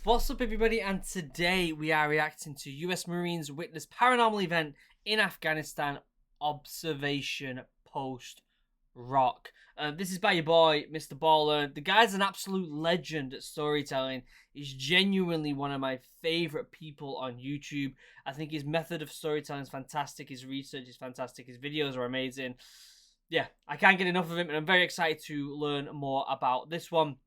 What's up, everybody? And today we are reacting to US Marines witness paranormal event in Afghanistan, observation post rock. This is by your boy, MrBallen. The guy's an absolute legend at storytelling. He's genuinely one of my favorite people on YouTube. I think his method of storytelling is fantastic. His research is fantastic. His videos are amazing. Yeah, I can't get enough of him, and I'm very excited to learn more about this one.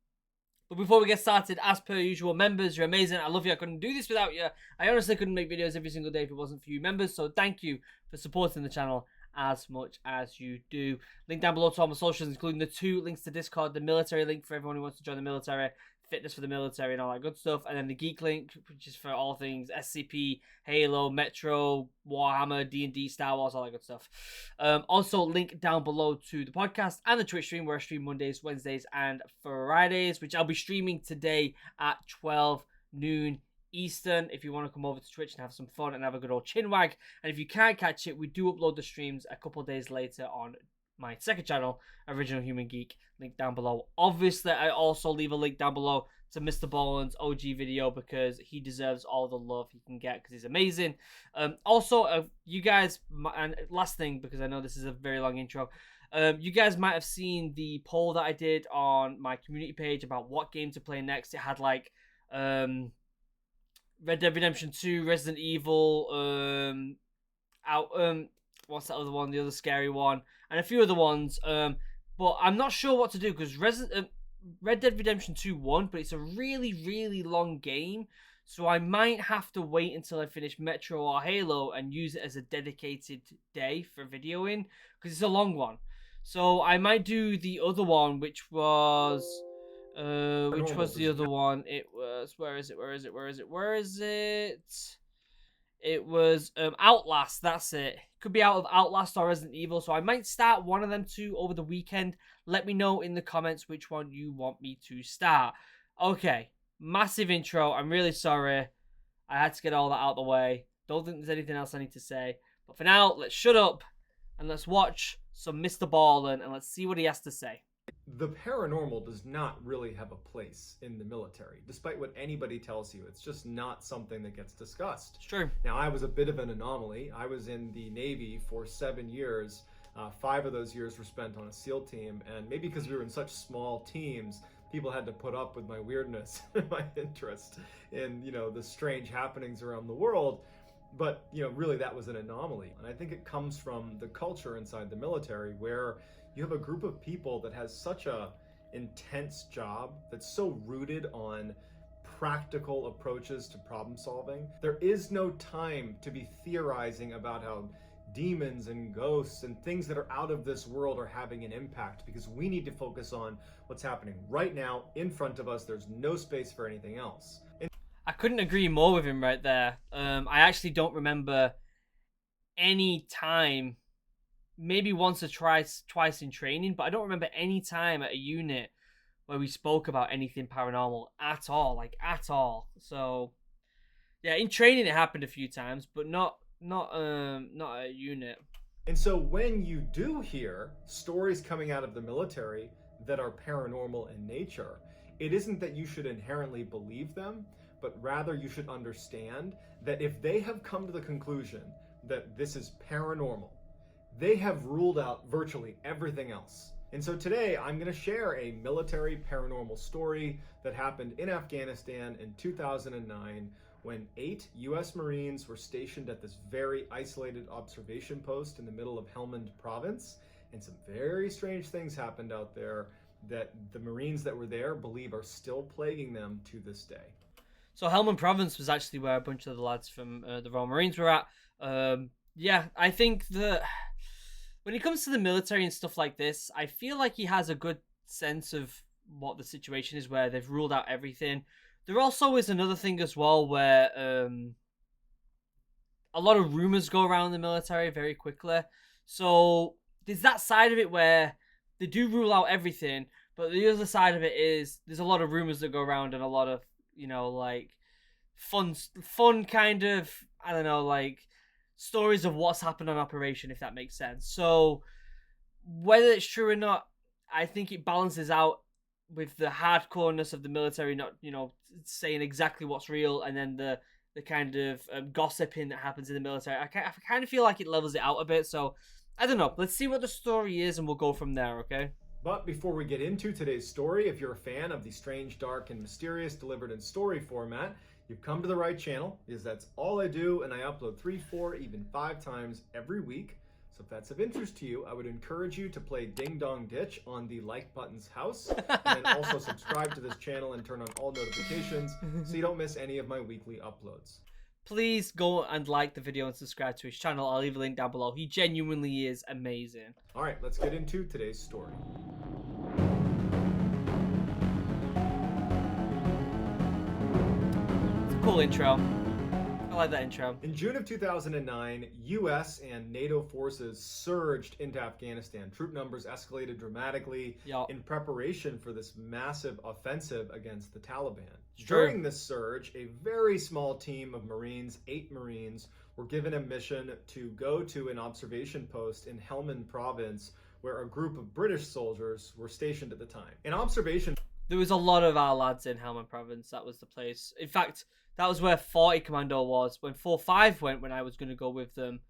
But before we get started, as per usual, members, you're amazing. I love you. I couldn't do this without you. I honestly couldn't make videos every single day if it wasn't for you members. So thank you for supporting the channel as much as you do. Link down below to all my socials, including the 2 links to Discord, the military link for everyone who wants to join the military, fitness for the military and all that good stuff, and then the geek link, which is for all things SCP, Halo, Metro, Warhammer, D&D, Star Wars, all that good stuff. Also, link down below to the podcast and the Twitch stream, where I stream Mondays, Wednesdays, and Fridays, which I'll be streaming today at 12 noon Eastern. If you want to come over to Twitch and have some fun and have a good old chinwag, and if you can't catch it, we do upload the streams a couple days later on my second channel, Original Human Geek, link down below. Obviously, I also leave a link down below to MrBallen's OG video, because he deserves all the love he can get, because he's amazing. Also, you guys, and last thing, because I know this is a very long intro, you guys might have seen the poll that I did on my community page about what game to play next. It had like Red Dead Redemption 2, Resident Evil, what's that other one? The other scary one, and a few other ones. But I'm not sure what to do, because Red Dead Redemption 2 won, but it's a really, really long game. So I might have to wait until I finish Metro or Halo and use it as a dedicated day for videoing, because it's a long one. So I might do the other one, which was the other one? It was, where is it? It was Outlast. That's it. Could be out of Outlast or Resident Evil. So I might start one of them two over the weekend. Let me know in the comments which one you want me to start. Okay, massive intro. I'm really sorry. I had to get all that out of the way. Don't think there's anything else I need to say. But for now, let's shut up and let's watch some MrBallen and let's see what he has to say. The paranormal does not really have a place in the military, despite what anybody tells you. It's just not something that gets discussed. It's true. Now, I was a bit of an anomaly. I was in the Navy for 7 years. 5 of those years were spent on a SEAL team, and maybe because we were in such small teams, people had to put up with my weirdness and my interest in, the strange happenings around the world. But, really that was an anomaly. And I think it comes from the culture inside the military, where you have a group of people that has such a intense job that's so rooted on practical approaches to problem solving. There is no time to be theorizing about how demons and ghosts and things that are out of this world are having an impact, because we need to focus on what's happening right now in front of us. There's no space for anything else. I couldn't agree more with him right there. I actually don't remember any time, maybe once or twice in training, but I don't remember any time at a unit where we spoke about anything paranormal at all, like at all. So yeah, in training it happened a few times, but not at a unit. And so when you do hear stories coming out of the military that are paranormal in nature, it isn't that you should inherently believe them, but rather you should understand that if they have come to the conclusion that this is paranormal, they have ruled out virtually everything else. And so today I'm going to share a military paranormal story that happened in Afghanistan in 2009, when 8 US Marines were stationed at this very isolated observation post in the middle of Helmand province. And some very strange things happened out there that the Marines that were there believe are still plaguing them to this day. So Helmand province was actually where a bunch of the lads from the Royal Marines were at. Yeah, I think that when it comes to the military and stuff like this, I feel like he has a good sense of what the situation is, where they've ruled out everything. There also is another thing as well, where a lot of rumors go around the military very quickly. So there's that side of it where they do rule out everything, but the other side of it is there's a lot of rumors that go around, and a lot of, like fun kind of, I don't know, like stories of what's happened on operation, if that makes sense. So whether it's true or not, I think it balances out with the hardcoreness of the military, not saying exactly what's real, and then the kind of gossiping that happens in the military. I kind of feel like it levels it out a bit. So I don't know. Let's see what the story is, and we'll go from there. Okay. But before we get into today's story, if you're a fan of the strange, dark, and mysterious delivered in story format, you've come to the right channel, because that's all I do, and I upload 3, 4, even 5 times every week. So if that's of interest to you, I would encourage you to play Ding Dong Ditch on the like button's house, and then also subscribe to this channel and turn on all notifications so you don't miss any of my weekly uploads. Please go and like the video and subscribe to his channel. I'll leave a link down below. He genuinely is amazing. All right, let's get into today's story. It's a cool intro. I like that intro. In June of 2009, U.S. and NATO forces surged into Afghanistan. Troop numbers escalated dramatically in preparation for this massive offensive against the Taliban. During this surge, a very small team of Marines, 8 Marines, were given a mission to go to an observation post in Helmand province where a group of British soldiers were stationed at the time. An observation... There was a lot of our lads in Helmand province. That was the place. In fact, that was where 40 Commando was. When 4-5 went, when I was going to go with them,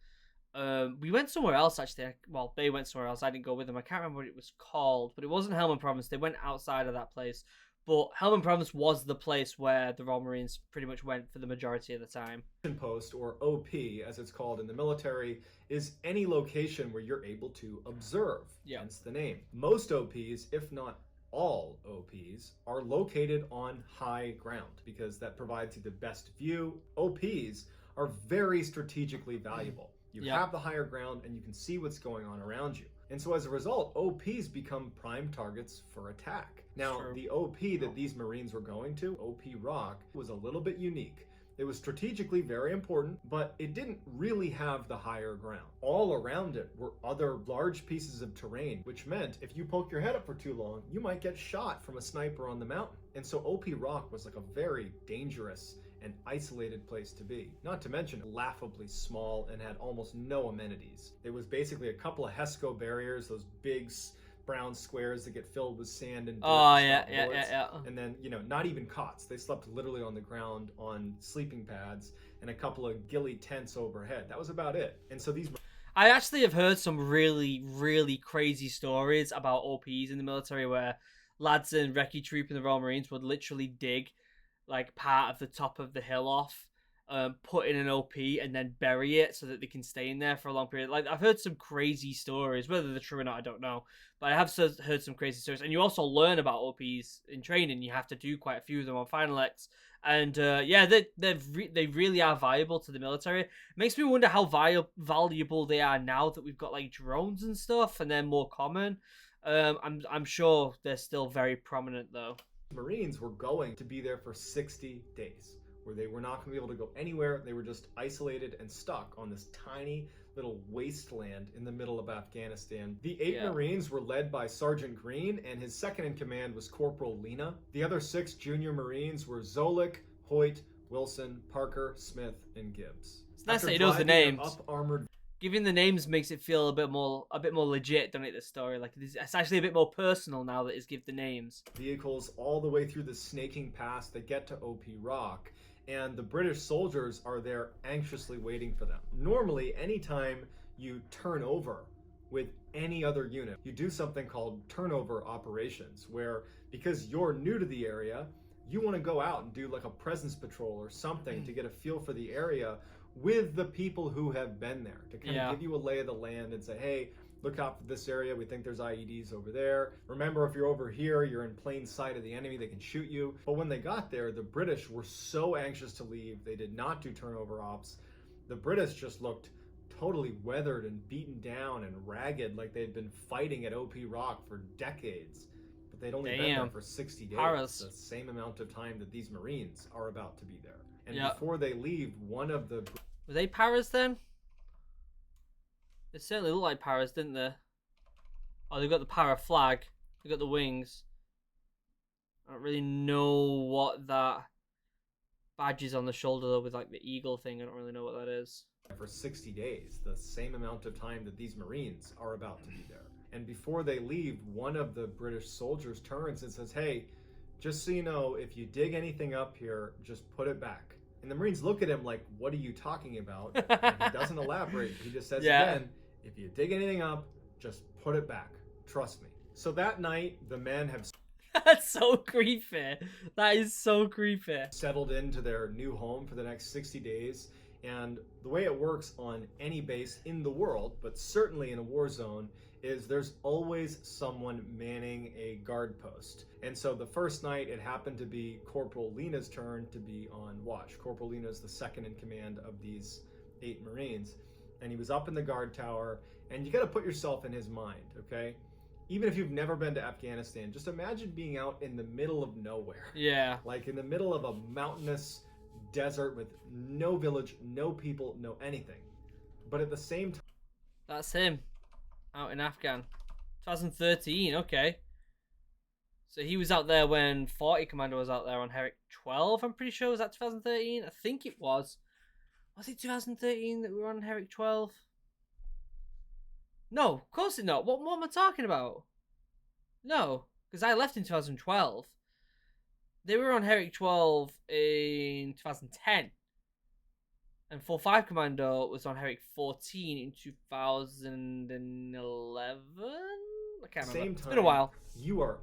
we went somewhere else, actually. Well, they went somewhere else. I didn't go with them. I can't remember what it was called, but it wasn't Helmand province. They went outside of that place. But Helmand province was the place where the Royal Marines pretty much went for the majority of the time. Post, or OP, as it's called in the military, is any location where you're able to observe, hence the name. Most OPs, if not all OPs, are located on high ground because that provides you the best view. OPs are very strategically valuable. You have the higher ground and you can see what's going on around you. And so as a result, OPs become prime targets for attack. Now, the OP that these Marines were going to, OP Rock, was a little bit unique. It was strategically very important, but it didn't really have the higher ground. All around it were other large pieces of terrain, which meant if you poke your head up for too long, you might get shot from a sniper on the mountain. And so OP Rock was like a very dangerous and isolated place to be. Not to mention laughably small and had almost no amenities. It was basically a couple of HESCO barriers, those big brown squares that get filled with sand and dirt. Oh, yeah. And then, not even cots. They slept literally on the ground on sleeping pads and a couple of ghillie tents overhead. That was about it. And so these... I actually have heard some really, really crazy stories about OPs in the military where lads in Recce Troop in the Royal Marines would literally dig like part of the top of the hill off, put in an OP and then bury it so that they can stay in there for a long period. Like, I've heard some crazy stories, whether they're true or not, I don't know, but I have heard some crazy stories. And you also learn about OPs in training. You have to do quite a few of them on Final X, and they really are valuable to the military. It makes me wonder how valuable they are now that we've got like drones and stuff and they're more common. I'm sure they're still very prominent though. Marines were going to be there for 60 days, where they were not going to be able to go anywhere. They were just isolated and stuck on this tiny little wasteland in the middle of Afghanistan. The 8 Marines were led by Sergeant Green, and his second in command was Corporal Lena. The other 6 junior Marines were Zolik, Hoyt, Wilson, Parker, Smith, and Gibbs. It's nice that he knows the names. Giving the names makes it feel a bit more legit, doesn't it? This story, like it's actually a bit more personal now that it's give the names. Vehicles all the way through the snaking pass. They get to OP Rock, and the British soldiers are there anxiously waiting for them. Normally, anytime you turn over with any other unit, you do something called turnover operations, where because you're new to the area, you want to go out and do like a presence patrol or something to get a feel for the area with the people who have been there, to kind of give you a lay of the land and say, hey, look out for this area. We think there's IEDs over there. Remember, if you're over here, you're in plain sight of the enemy. They can shoot you. But when they got there, the British were so anxious to leave. They did not do turnover ops. The British just looked totally weathered and beaten down and ragged, like they'd been fighting at OP Rock for decades. But they'd only been there for 60 days. The same amount of time that these Marines are about to be there. And before they leave, one of the... Were they paras then? They certainly look like paras, didn't they? Oh, they've got the para flag. They've got the wings. I don't really know what that badge is on the shoulder, though, with like the eagle thing. I don't really know what that is. For 60 days, the same amount of time that these Marines are about to be there. And before they leave, one of the British soldiers turns and says, "Hey, just so you know, if you dig anything up here, just put it back." And the Marines look at him like, "What are you talking about?" And he doesn't elaborate. He just says again, "If you dig anything up, just put it back. Trust me." So that night, the men have That's so creepy. That is so creepy. settled into their new home for the next 60 days. And the way it works on any base in the world, but certainly in a war zone, is there's always someone manning a guard post. And so the first night, it happened to be Corporal Lena's turn to be on watch. Corporal Lena is the second in command of these 8 Marines. And he was up in the guard tower, and you got to put yourself in his mind, okay? Even if you've never been to Afghanistan, just imagine being out in the middle of nowhere. Yeah. Like in the middle of a mountainous desert with no village, no people, no anything. But at the same time, That's him. Out in Afghan. 2013, okay. So he was out there when 40 Commando was out there on Herrick 12, I'm pretty sure. Was that 2013? I think it was. Was it 2013 that we were on Herrick 12? No, of course it's not. What am I talking about? No, because I left in 2012. They were on Herrick 12 in 2010. And 4-5 Commando was on Herrick 14 in 2011? I can't remember. It's been a while. You are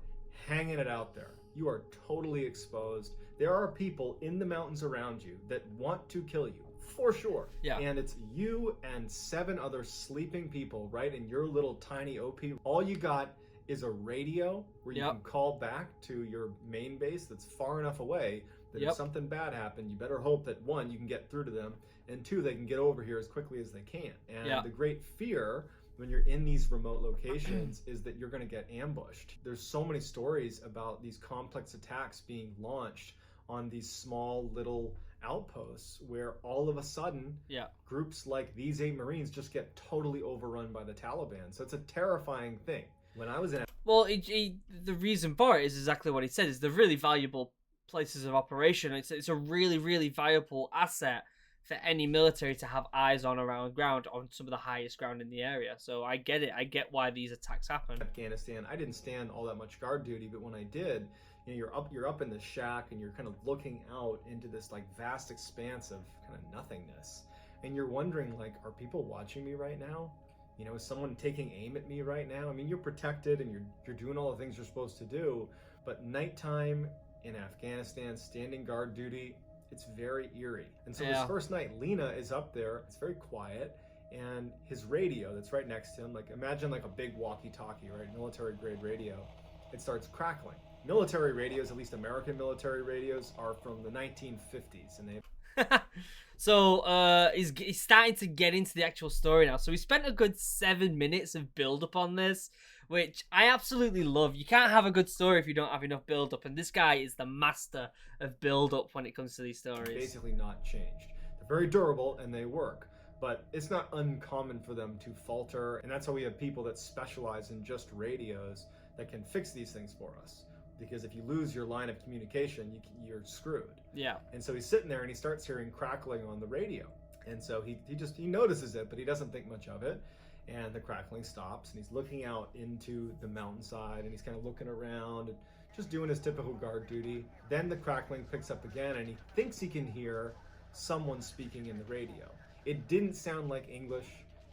hanging it out there. You are totally exposed. There are people in the mountains around you that want to kill you, for sure. Yeah. And it's you and 7 other sleeping people right in your little tiny OP. All you got is a radio where you can call back to your main base that's far enough away that if something bad happened, you better hope that 1, you can get through to them, and 2, they can get over here as quickly as they can. And the great fear when you're in these remote locations is that you're going to get ambushed. There's so many stories about these complex attacks being launched on these small little outposts where all of a sudden groups like these 8 Marines just get totally overrun by the Taliban. So it's a terrifying thing. When I was in the reason for it is exactly what he said, is the really valuable places of operation. It's a really, really valuable asset for any military to have eyes on around ground on some of the highest ground in the area. So I get it. I get why these attacks happen. Afghanistan, I didn't stand all that much guard duty, but when I did, you know, you're up in the shack and you're kind of looking out into this like vast expanse of kind of nothingness, and you're wondering like, are people watching me right now? You know, is someone taking aim at me right now? I mean, you're protected and you're doing all the things you're supposed to do, but nighttime in Afghanistan, standing guard duty, it's very eerie. And so this first night, Lena is up there. It's very quiet, and his radio that's right next to him, like imagine like a big walkie-talkie, right? Military grade radio. It starts crackling. Military radios, at least American military radios, are from the 1950s, and they. So he's starting to get into the actual story now. So we spent a good 7 minutes of build up on this, which I absolutely love. You can't have a good story if you don't have enough build up, and this guy is the master of build up when it comes to these stories. Basically not changed. They're very durable and they work, but it's not uncommon for them to falter, and that's why we have people that specialize in just radios that can fix these things for us. Because if you lose your line of communication, you're screwed. Yeah. And so he's sitting there and he starts hearing crackling on the radio. And so he notices it, but he doesn't think much of it. And the crackling stops, and he's looking out into the mountainside, and he's kind of looking around and just doing his typical guard duty. Then the crackling picks up again, and he thinks he can hear someone speaking in the radio. It didn't sound like English.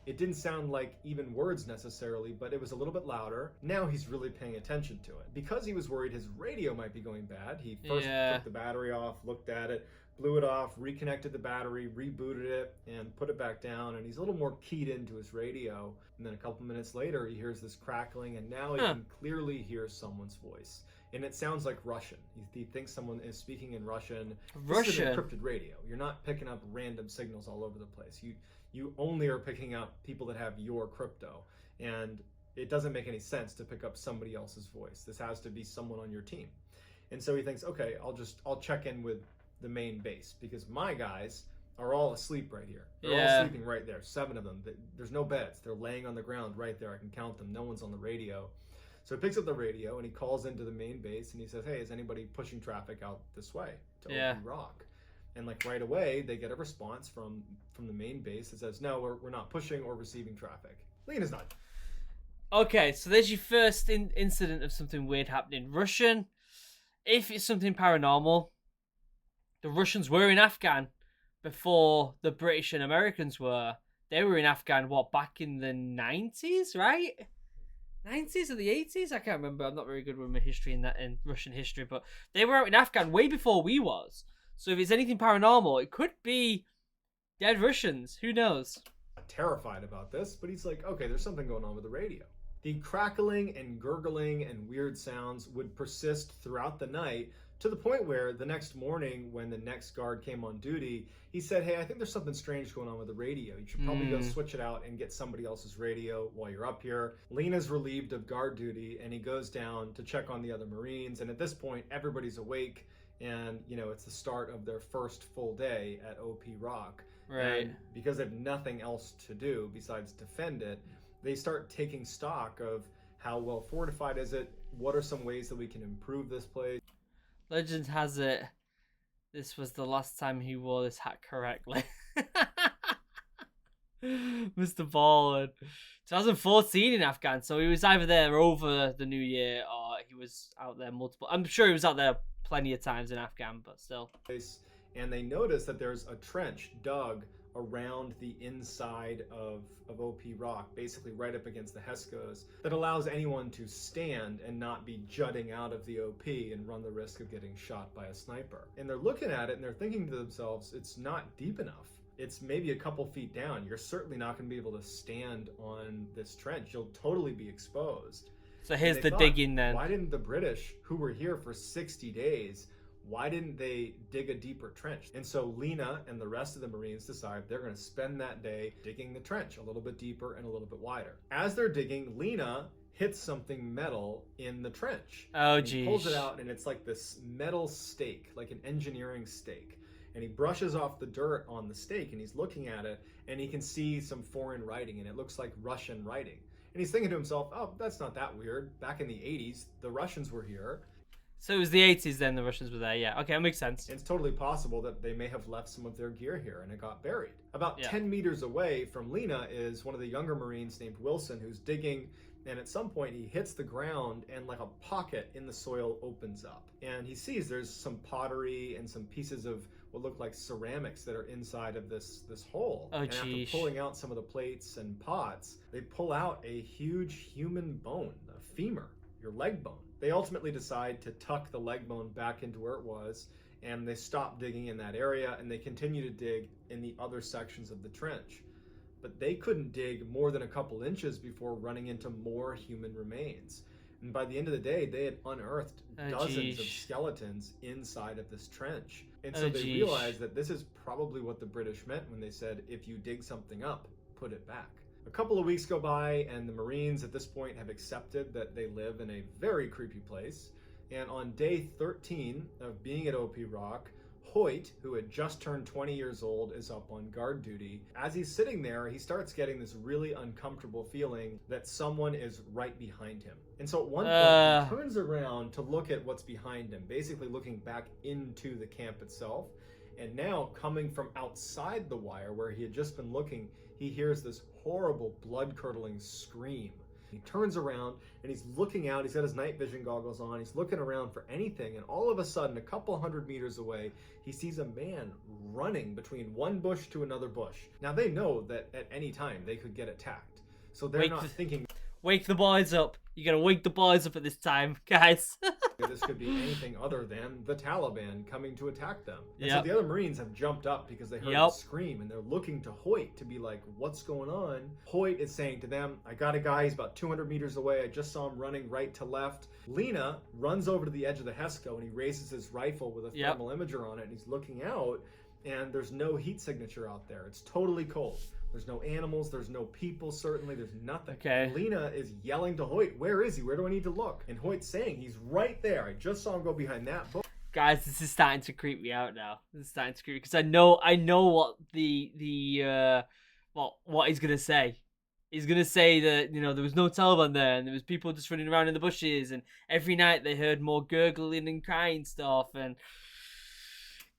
It didn't sound like even words necessarily, but it was a little bit louder. Now he's really paying attention to it. Because he was worried his radio might be going bad, he first took the battery off, looked at it, blew it off, reconnected the battery, rebooted it, and put it back down. And he's a little more keyed into his radio. And then a couple minutes later, he hears this crackling, and now he can clearly hear someone's voice. And it sounds like Russian. He thinks someone is speaking in Russian. This is an encrypted radio. You're not picking up random signals all over the place. You only are picking up people that have your crypto, and it doesn't make any sense to pick up somebody else's voice. This has to be someone on your team. And so he thinks, okay, I'll check in with the main base, because my guys are all asleep right here. They're all sleeping right there, 7 of them. There's no beds. They're laying on the ground right there. I can count them. No one's on the radio. So he picks up the radio and he calls into the main base and he says, hey, is anybody pushing traffic out this way to OP Rock? And like right away, they get a response from the main base that says, no, we're not pushing or receiving traffic. Lena's not. Okay, so there's your first incident of something weird happening. Russian. If it's something paranormal, the Russians were in Afghan before the British and Americans were. They were in Afghan, what, back in the 90s, right? 90s or the 80s? I can't remember. I'm not very good with my history in Russian history, but they were out in Afghan way before we was. So if it's anything paranormal, it could be dead Russians. Who knows? Terrified about this, but he's like, okay, there's something going on with the radio. The crackling and gurgling and weird sounds would persist throughout the night to the point where the next morning, when the next guard came on duty, he said, hey, I think there's something strange going on with the radio. You should probably go switch it out and get somebody else's radio while you're up here. Lena's relieved of guard duty, and he goes down to check on the other Marines. And at this point, everybody's awake, and, you know, it's the start of their first full day at OP Rock. Right. And because they have nothing else to do besides defend it, they start taking stock of how well fortified is it, what are some ways that we can improve this place. Legend has it, this was the last time he wore this hat correctly. Mr. Ballen. 2014 in Afghan, so he was either there over the new year or he was out there multiple. I'm sure he was out there plenty of times in Afghan, but still. And they notice that there's a trench dug around the inside of OP Rock, basically right up against the Hescos, that allows anyone to stand and not be jutting out of the OP and run the risk of getting shot by a sniper. And they're looking at it and they're thinking to themselves, it's not deep enough. It's maybe a couple feet down. You're certainly not going to be able to stand on this trench. You'll totally be exposed. So here's the digging then. Why didn't the British, who were here for 60 days, why didn't they dig a deeper trench? And so Lena and the rest of the Marines decide they're going to spend that day digging the trench a little bit deeper and a little bit wider. As they're digging, Lena hits something metal in the trench. Oh, geez. He pulls it out, and it's like this metal stake, like an engineering stake. And he brushes off the dirt on the stake, and he's looking at it, and he can see some foreign writing, and it looks like Russian writing. And he's thinking to himself, oh, that's not that weird. Back in the 80s, the Russians were here. So it was the 80s then the Russians were there, yeah. Okay, that makes sense. It's totally possible that they may have left some of their gear here and it got buried. About 10 meters away from Lena is one of the younger Marines named Wilson, who's digging, and at some point he hits the ground and like a pocket in the soil opens up. And he sees there's some pottery and some pieces of what look like ceramics that are inside of this hole. Oh, and after pulling out some of the plates and pots, they pull out a huge human bone, a femur, your leg bone. They ultimately decide to tuck the leg bone back into where it was, and they stop digging in that area, and they continue to dig in the other sections of the trench. But they couldn't dig more than a couple inches before running into more human remains. And by the end of the day, they had unearthed dozens of skeletons inside of this trench. And so they realized that this is probably what the British meant when they said, if you dig something up, put it back. A couple of weeks go by, and the Marines at this point have accepted that they live in a very creepy place. And on day 13 of being at OP Rock, Hoyt, who had just turned 20 years old, is up on guard duty. As he's sitting there, he starts getting this really uncomfortable feeling that someone is right behind him. And so at one point, he turns around to look at what's behind him, basically looking back into the camp itself. And now, coming from outside the wire where he had just been looking, he hears this horrible, blood-curdling scream. He turns around and he's looking out. He's got his night vision goggles on. He's looking around for anything. And all of a sudden, a couple hundred meters away, he sees a man running between one bush to another bush. Now, they know that at any time they could get attacked. So they're not thinking... Wake the boys up. You gotta wake the boys up at this time, guys. This could be anything other than the Taliban coming to attack them. And so the other Marines have jumped up because they heard the scream, and they're looking to Hoyt to be like, what's going on? Hoyt is saying to them, I got a guy, he's about 200 meters away. I just saw him running right to left. Lena runs over to the edge of the Hesco, and he raises his rifle with a thermal imager on it, and he's looking out, and there's no heat signature out there. It's totally cold. There's no animals, there's no people, certainly, there's nothing. Okay. Lena is yelling to Hoyt, where is he? Where do I need to look? And Hoyt's saying, he's right there. I just saw him go behind that bush. Guys, this is starting to creep me out now. This is starting to creep me, because I know what what he's gonna say. He's gonna say that, you know, there was no Taliban there, and there was people just running around in the bushes, and every night they heard more gurgling and crying stuff, and...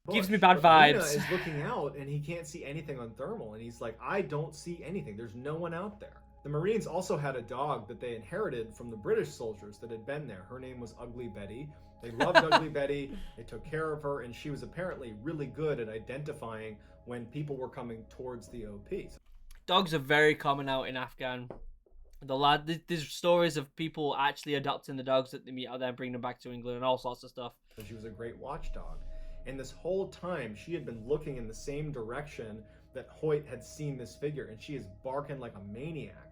gives me bad vibes. Lena is looking out, and he can't see anything on thermal, and he's like, I don't see anything. There's no one out there. The Marines also had a dog that they inherited from the British soldiers that had been there. Her name was Ugly Betty. They loved Ugly Betty. They took care of her, and she was apparently really good at identifying when people were coming towards the OP. Dogs are very common out in Afghan. There's stories of people actually adopting the dogs that they meet out there and bringing them back to England and all sorts of stuff. So she was a great watchdog. And this whole time, she had been looking in the same direction that Hoyt had seen this figure, and she is barking like a maniac.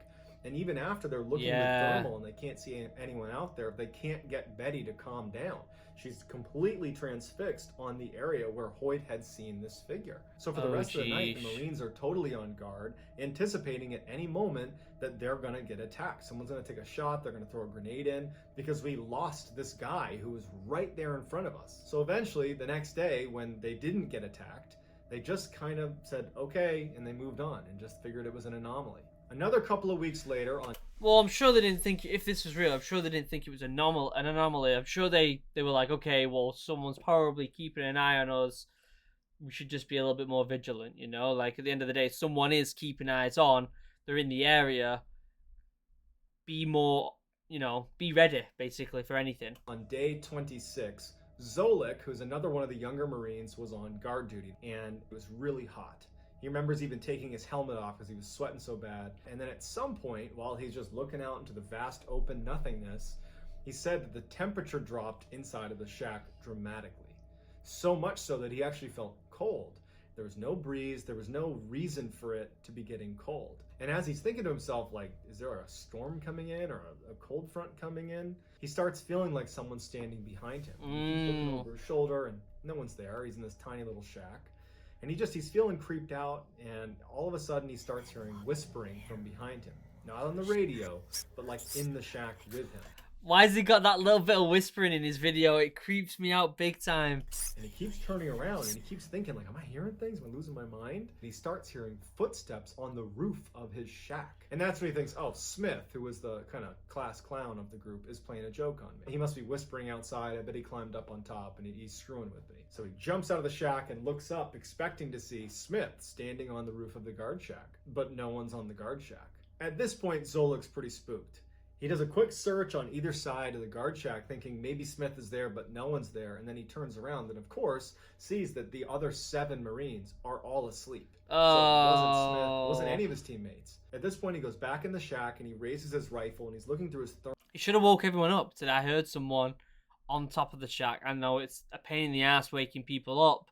And even after they're looking with thermal and they can't see anyone out there, they can't get Betty to calm down. She's completely transfixed on the area where Hoyt had seen this figure. So for the rest of the night, the Marines are totally on guard, anticipating at any moment that they're going to get attacked. Someone's going to take a shot, they're going to throw a grenade in, because we lost this guy who was right there in front of us. So eventually, the next day, when they didn't get attacked, they just kind of said, okay, and they moved on and just figured it was an anomaly. Another couple of weeks later on... Well, I'm sure they didn't think, if this was real, I'm sure they didn't think it was an anomaly. I'm sure they were like, okay, well, someone's probably keeping an eye on us. We should just be a little bit more vigilant, you know? Like, at the end of the day, someone is keeping eyes on. They're in the area. Be more, you know, be ready, basically, for anything. On day 26, Zolik, who's another one of the younger Marines, was on guard duty, and it was really hot. He remembers even taking his helmet off because he was sweating so bad. And then at some point, while he's just looking out into the vast open nothingness, he said that the temperature dropped inside of the shack dramatically. So much so that he actually felt cold. There was no breeze, there was no reason for it to be getting cold. And as he's thinking to himself, like, is there a storm coming in or a cold front coming in? He starts feeling like someone's standing behind him. He's looking over his shoulder and no one's there. He's in this tiny little shack. And he's feeling creeped out, and all of a sudden he starts hearing whispering from behind him. Not on the radio, but like in the shack with him. Why has he got that little bit of whispering in his video? It creeps me out big time. And he keeps turning around and he keeps thinking, like, am I hearing things? Am I losing my mind? And he starts hearing footsteps on the roof of his shack. And that's when he thinks, oh, Smith, who was the kind of class clown of the group, is playing a joke on me. He must be whispering outside. I bet he climbed up on top and he's screwing with me. So he jumps out of the shack and looks up, expecting to see Smith standing on the roof of the guard shack. But no one's on the guard shack. At this point, Zolik's pretty spooked. He does a quick search on either side of the guard shack, thinking maybe Smith is there, but no one's there. And then he turns around and, of course, sees that the other 7 Marines are all asleep. So it wasn't Smith, it wasn't any of his teammates. At this point, he goes back in the shack and he raises his rifle and he's looking through his thermal. He should have woke everyone up. Said, I heard someone on top of the shack. I know it's a pain in the ass waking people up,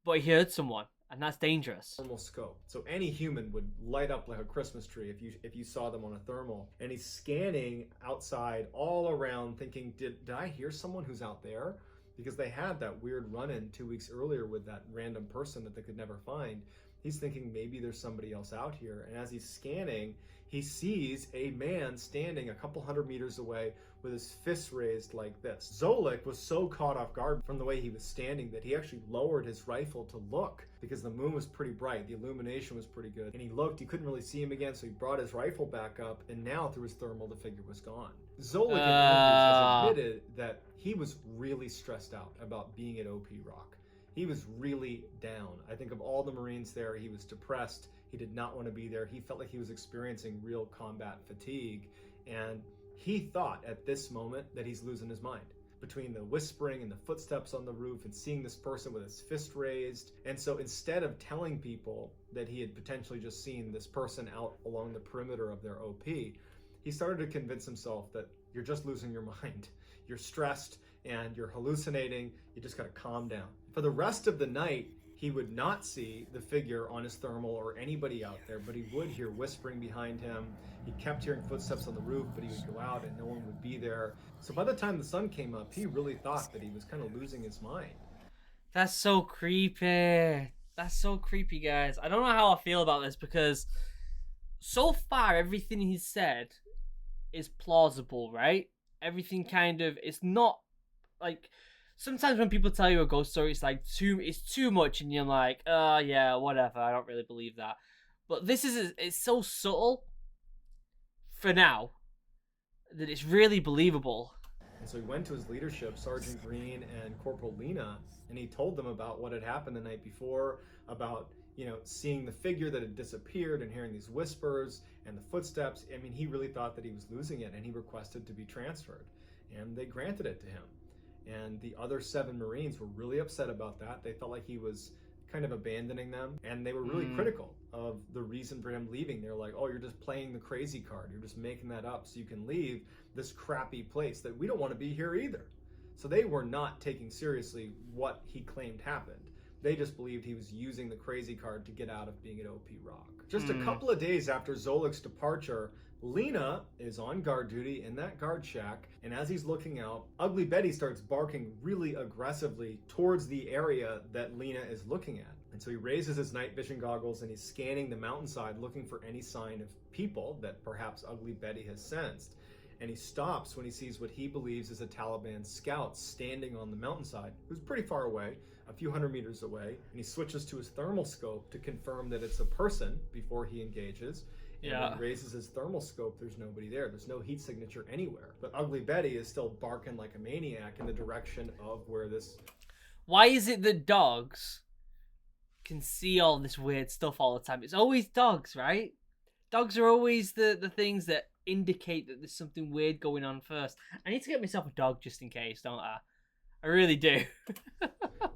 but he heard someone. And that's dangerous. Thermal scope. So any human would light up like a Christmas tree if you saw them on a thermal. And he's scanning outside all around thinking, did I hear someone who's out there? Because they had that weird run-in 2 weeks earlier with that random person that they could never find. He's thinking maybe there's somebody else out here. And as he's scanning, he sees a man standing a couple hundred meters away with his fists raised like this. Zolik was so caught off guard from the way he was standing that he actually lowered his rifle to look because the moon was pretty bright, the illumination was pretty good, and he looked, he couldn't really see him again, so he brought his rifle back up, and now through his thermal, the figure was gone. Zolik in interviews has admitted that he was really stressed out about being at OP Rock. He was really down. I think of all the Marines there, he was depressed. He did not want to be there. He felt like he was experiencing real combat fatigue, and he thought at this moment that he's losing his mind between the whispering and the footsteps on the roof and seeing this person with his fist raised. And so instead of telling people that he had potentially just seen this person out along the perimeter of their OP, he started to convince himself that you're just losing your mind. You're stressed and you're hallucinating. You just gotta calm down. For the rest of the night, he would not see the figure on his thermal or anybody out there, but he would hear whispering behind him. He kept hearing footsteps on the roof, but he would go out and no one would be there. So by the time the sun came up, he really thought that he was kind of losing his mind. That's so creepy. That's so creepy, guys. I don't know how I feel about this because so far everything he said is plausible, right? Everything kind of, it's not like, sometimes when people tell you a ghost story, it's like it's too much, and you're like, yeah, whatever. I don't really believe that. But this it's so subtle for now that it's really believable. And so he went to his leadership, Sergeant Green and Corporal Lena, and he told them about what had happened the night before, about, you know, seeing the figure that had disappeared and hearing these whispers and the footsteps. I mean, he really thought that he was losing it, and he requested to be transferred, and they granted it to him. And the other 7 Marines were really upset about that. They felt like he was kind of abandoning them, and they were really critical of the reason for him leaving. They're like, oh, you're just playing the crazy card. You're just making that up so you can leave this crappy place that we don't want to be here either. So they were not taking seriously what he claimed happened. They just believed he was using the crazy card to get out of being at OP Rock. Just a couple of days after Zolik's departure, Lena is on guard duty in that guard shack, and as he's looking out, Ugly Betty starts barking really aggressively towards the area that Lena is looking at. And so he raises his night vision goggles and he's scanning the mountainside looking for any sign of people that perhaps Ugly Betty has sensed. And he stops when he sees what he believes is a Taliban scout standing on the mountainside, who's pretty far away, a few hundred meters away, and he switches to his thermal scope to confirm that it's a person before he engages. And when he raises his thermal scope, there's nobody there. There's no heat signature anywhere. But Ugly Betty is still barking like a maniac in the direction of where this... Why is it that dogs can see all this weird stuff all the time? It's always dogs, right? Dogs are always the things that indicate that there's something weird going on first. I need to get myself a dog just in case, don't I? I really do.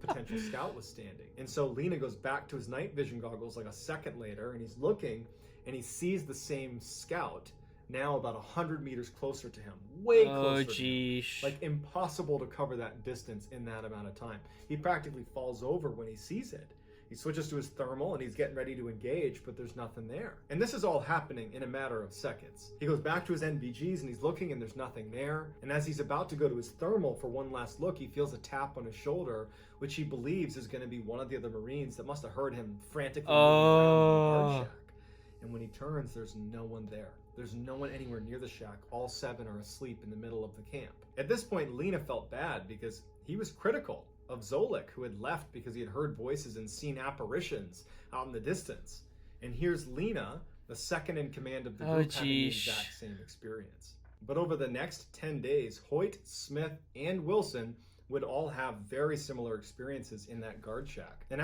Potential scout was standing. And so Lena goes back to his night vision goggles like a second later, and he's looking, and he sees the same scout now about 100 meters closer to him. Way closer to him. Like impossible to cover that distance in that amount of time. He practically falls over when he sees it. He switches to his thermal and he's getting ready to engage, but there's nothing there. And this is all happening in a matter of seconds. He goes back to his NVGs and he's looking and there's nothing there. And as he's about to go to his thermal for one last look, he feels a tap on his shoulder, which he believes is going to be one of the other Marines that must have heard him frantically moving around the guard shack. And when he turns, there's no one there. There's no one anywhere near the shack. All 7 are asleep in the middle of the camp. At this point, Lena felt bad because he was critical of Zolik, who had left because he had heard voices and seen apparitions out in the distance. And here's Lena, the second in command of the group, having the exact same experience. But over the next 10 days, Hoyt, Smith, and Wilson would all have very similar experiences in that guard shack. And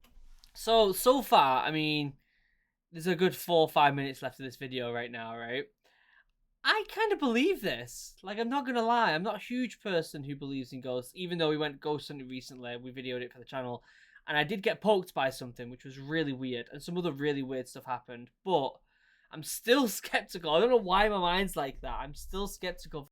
so far, I mean, there's a good 4 or 5 minutes left of this video right now, right? I kind of believe this. Like, I'm not going to lie. I'm not a huge person who believes in ghosts, even though we went ghost hunting recently. We videoed it for the channel. And I did get poked by something, which was really weird. And some other really weird stuff happened. But I'm still skeptical. I don't know why my mind's like that. I'm still skeptical.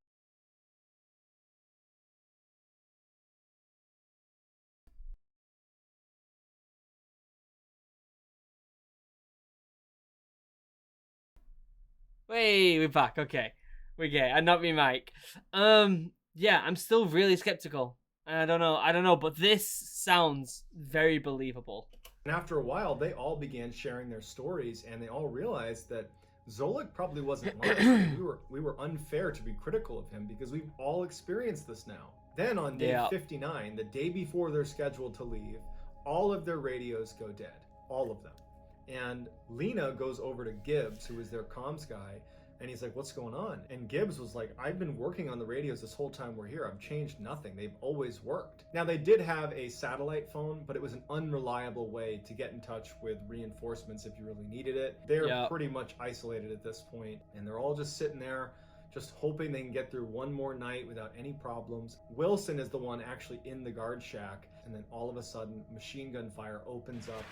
Wait, we're back. Okay. And not me, Mike. Yeah, I'm still really skeptical. I don't know, but this sounds very believable. And after a while, they all began sharing their stories, and they all realized that Zolik probably wasn't lying. we were unfair to be critical of him because we've all experienced this now. Then on day 59, the day before they're scheduled to leave, all of their radios go dead. All of them. And Lena goes over to Gibbs, who is their comms guy, and he's like, what's going on? And Gibbs was like, I've been working on the radios this whole time we're here. I've changed nothing. They've always worked. Now, they did have a satellite phone, but it was an unreliable way to get in touch with reinforcements if you really needed it. They're pretty much isolated at this point, and they're all just sitting there, just hoping they can get through one more night without any problems. Wilson is the one actually in the guard shack, and then all of a sudden, machine gun fire opens up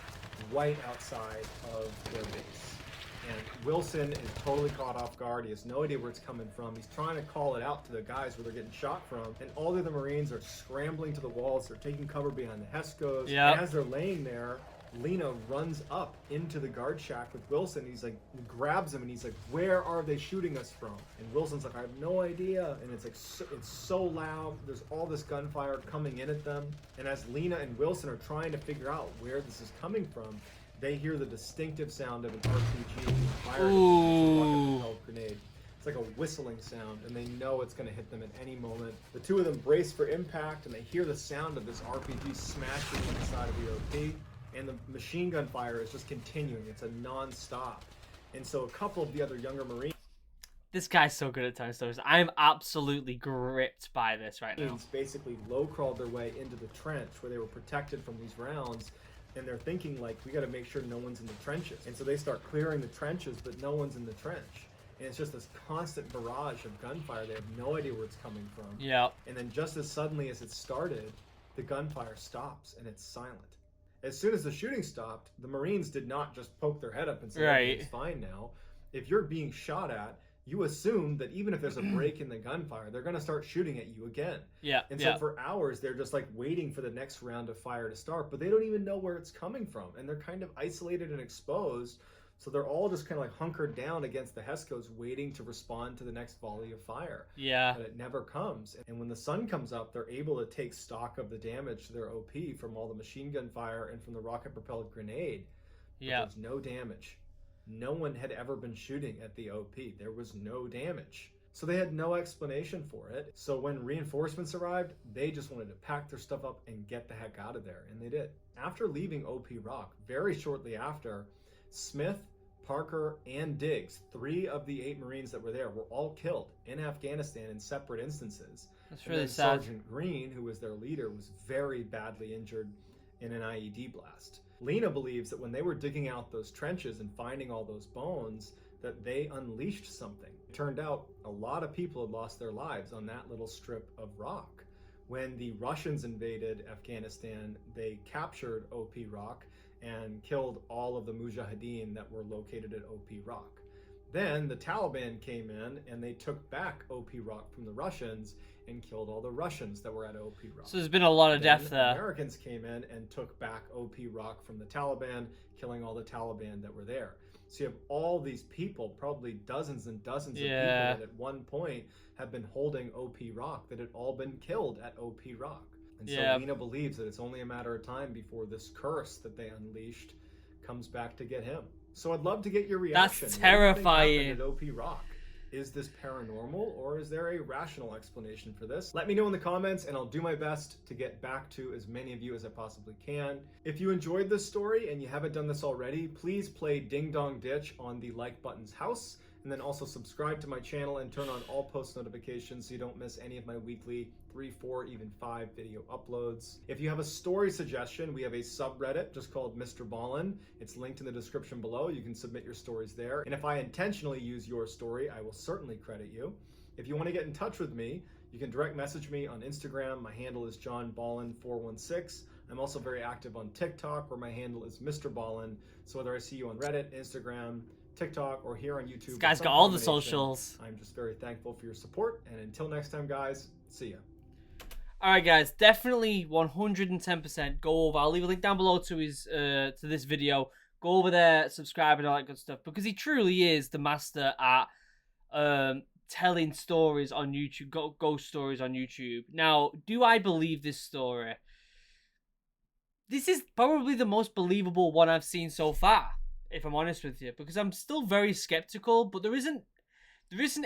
right outside of their base. And Wilson is totally caught off guard. He has no idea where it's coming from. He's trying to call it out to the guys where they're getting shot from. And all the other Marines are scrambling to the walls. They're taking cover behind the Hescos. And as they're laying there, Lena runs up into the guard shack with Wilson. He's like, he grabs him and he's like, where are they shooting us from? And Wilson's like, I have no idea. And it's like, it's so loud. There's all this gunfire coming in at them. And as Lena and Wilson are trying to figure out where this is coming from, they hear the distinctive sound of an RPG being fired with a bucket grenade. It's like a whistling sound, and they know it's going to hit them at any moment. The two of them brace for impact, and they hear the sound of this RPG smashing inside of the OP, and the machine gun fire is just continuing. It's a non-stop. And so a couple of the other younger Marines... This guy's so good at telling stories. I'm absolutely gripped by this right now. Basically low crawled their way into the trench where they were protected from these rounds, and they're thinking like, we got to make sure no one's in the trenches. And so they start clearing the trenches, but no one's in the trench. And it's just this constant barrage of gunfire. They have no idea where it's coming from. Yeah. And then just as suddenly as it started, the gunfire stops and it's silent. As soon as the shooting stopped, the Marines did not just poke their head up and say, right, it's fine now. If you're being shot at, you assume that even if there's a break in the gunfire, they're going to start shooting at you again. Yeah. And so for hours, they're just like waiting for the next round of fire to start, but they don't even know where it's coming from. And they're kind of isolated and exposed. So they're all just kind of like hunkered down against the Hescos, waiting to respond to the next volley of fire. Yeah. But it never comes. And when the sun comes up, they're able to take stock of the damage to their OP from all the machine gun fire and from the rocket-propelled grenade. But there's no damage. No one had ever been shooting at the OP. There was no damage. So they had no explanation for it. So when reinforcements arrived, they just wanted to pack their stuff up and get the heck out of there. And they did. After leaving OP Rock, very shortly after, Smith, Parker, and Diggs, 3 of the 8 Marines that were there, were all killed in Afghanistan in separate instances. That's really sad. Sergeant Green, who was their leader, was very badly injured in an IED blast. Lena believes that when they were digging out those trenches and finding all those bones, that they unleashed something. It turned out a lot of people had lost their lives on that little strip of rock. When the Russians invaded Afghanistan, they captured OP Rock and killed all of the Mujahideen that were located at OP Rock. Then the Taliban came in and they took back OP Rock from the Russians and killed all the Russians that were at OP Rock. So there's been a lot of death there. Americans came in and took back OP Rock from the Taliban, killing all the Taliban that were there. So you have all these people, probably dozens and dozens of people that at one point have been holding OP Rock, that had all been killed at OP Rock. And so Lena believes that it's only a matter of time before this curse that they unleashed comes back to get him. So I'd love to get your reaction. That's terrifying. What do you think happened at OP Rock? Is this paranormal, or is there a rational explanation for this? Let me know in the comments, and I'll do my best to get back to as many of you as I possibly can. If you enjoyed this story and you haven't done this already, please play Ding Dong Ditch on the like button's house, and then also subscribe to my channel and turn on all post notifications so you don't miss any of my weekly 3, 4, even 5 video uploads. If you have a story suggestion, we have a subreddit just called MrBallen. It's linked in the description below. You can submit your stories there. And if I intentionally use your story, I will certainly credit you. If you want to get in touch with me, you can direct message me on Instagram. My handle is JohnBallen416. I'm also very active on TikTok, where my handle is MrBallen. So whether I see you on Reddit, Instagram, TikTok, or here on YouTube, this guy's got all the socials. I'm just very thankful for your support, and until next time, guys, see ya. Alright guys, definitely 110% go over. I'll leave a link down below to his to this video. Go over there, subscribe, and all that good stuff, because he truly is the master at telling stories on YouTube, ghost stories on YouTube. Now, do I believe this story? This is probably the most believable one I've seen so far, if I'm honest with you, because I'm still very skeptical, but there isn't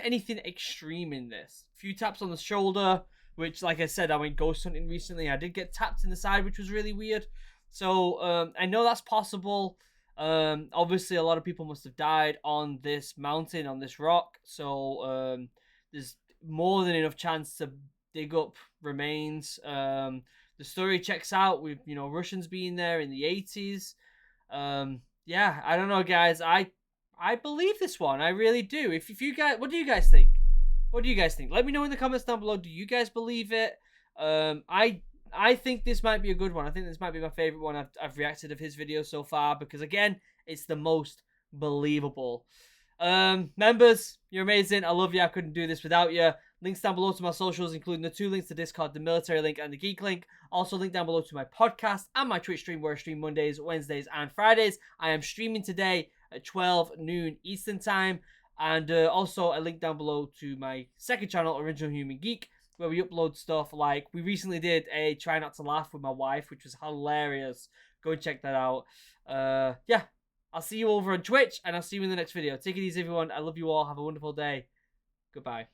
anything extreme in this. A few taps on the shoulder, which, like I said, I went ghost hunting recently. I did get tapped in the side, which was really weird. So I know that's possible. Obviously, a lot of people must have died on this mountain, on this rock. So there's more than enough chance to dig up remains. The story checks out with, you know, Russians being there in the 80s. Yeah, I don't know, guys. I believe this one. I really do. If you guys, what do you guys think? What do you guys think? Let me know in the comments down below. Do you guys believe it? I think this might be a good one. I think this might be my favorite one I've reacted of his video so far, because again, it's the most believable. Members, you're amazing. I love you. I couldn't do this without you. Links down below to my socials, including the 2 links to Discord, the military link, and the geek link. Also, link down below to my podcast and my Twitch stream, where I stream Mondays, Wednesdays, and Fridays. I am streaming today at 12 noon Eastern time. And also a link down below to my second channel, Original Human Geek, where we upload stuff like we recently did a Try Not to Laugh with my wife, which was hilarious. Go and check that out. Yeah, I'll see you over on Twitch, and I'll see you in the next video. Take it easy, everyone. I love you all. Have a wonderful day. Goodbye.